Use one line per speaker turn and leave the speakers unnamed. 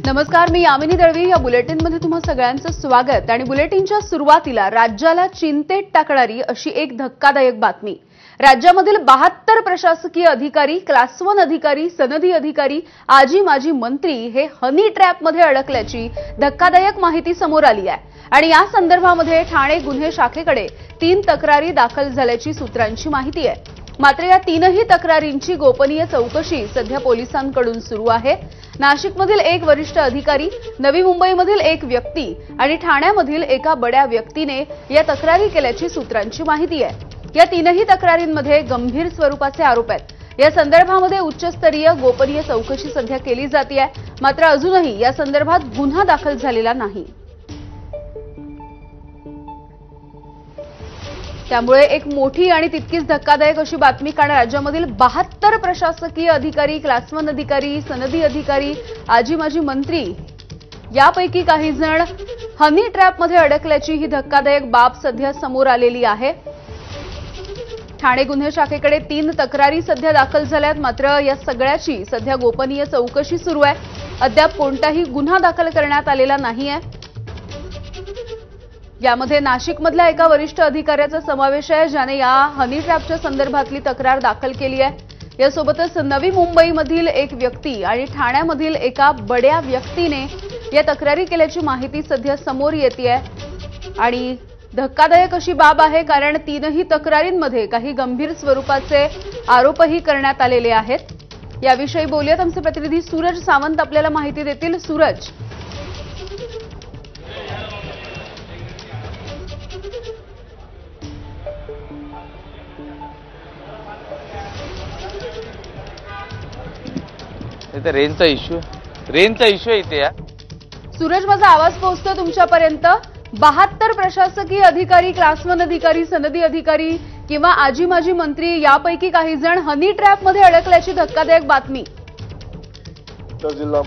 नमस्कार, मी यामिनी दळवी. या बुलेटिनमध्ये तुम्हा सगळ्यांचं स्वागत. आणि बुलेटिनच्या सुरुवातीला राज्याला चिंतेत टाकणारी अशी एक धक्कादायक बातमी. राज्यामधील 72 प्रशासकीय अधिकारी, क्लास 1 अधिकारी, सनदी अधिकारी, आजी माजी मंत्री हे हनी ट्रॅपमध्ये अडकल्याची धक्कादायक माहिती समोर आली आहे. आणि या संदर्भामध्ये ठाणे गुन्हे शाखेकडे 3 तक्रारी दाखल झाल्याची सूत्रांची माहिती आहे. मात्र या 3ही तक्रारींची गोपनीय चौकशी सध्या पोलिसांकडून सुरू आहे. नाशिकमधील एक वरिष्ठ अधिकारी, नवी मुंबईमधील एक व्यक्ती आणि ठाण्यामधील एका बड्या व्यक्तीने या तक्रारी केल्याची सूत्रांची माहिती आहे. या 3ही तक्रारींमध्ये गंभीर स्वरूपाचे आरोप आहेत. या संदर्भामध्ये उच्चस्तरीय गोपनीय चौकशी सध्या केली जाते आहे. मात्र अजूनही या संदर्भात गुन्हा दाखल झालेला नाही. त्यामुळे एक मोठी आणि तितकीच धक्कादायक अशी बातमी. कारण राज्यामधील 72 प्रशासकीय अधिकारी, क्लास 1 अधिकारी, सनदी अधिकारी, आजी माजी मंत्री यापैकी काही जण हनी ट्रॅपमध्ये अडकल्याची ही धक्कादायक बाब सध्या समोर आलेली आहे. ठाणे गुन्हे शाखेकडे 3 तक्रारी सध्या दाखल झाल्यात. मात्र या सगळ्याची सध्या गोपनीय चौकशी सुरू आहे. अद्याप कोणताही गुन्हा दाखल करण्यात आलेला नाहीये. यामध्ये नाशिकमधल्या एका वरिष्ठ अधिकाऱ्याचा समावेश आहे, ज्याने या हनी ट्रॅपच्या संदर्भातली तक्रार दाखल केली आहे. यासोबतच नवी मुंबईमधील एक व्यक्ती आणि ठाण्यामधील एका बड्या व्यक्तीने या तक्रारी केल्याची माहिती सध्या समोर येतेय. आणि धक्कादायक अशी बाब आहे, कारण 3ही तक्रारींमध्ये काही गंभीर स्वरूपाचे आरोपही करण्यात आलेले आहेत. याविषयी बोलूयात. आमचे प्रतिनिधी सूरज सावंत आपल्याला माहिती देतील. सूरज,
इथे रेंजचा इश्यू इथे या.
सूरज, माझा आवाज पोहोचतो तुमच्यापर्यंत. 72 प्रशासकीय अधिकारी, क्लास 1 अधिकारी, सनदी अधिकारी किंवा आजी माजी मंत्री यापैकी काही जण हनी ट्रॅपमध्ये अडकल्याची धक्कादायक बातमी.
जिल्हा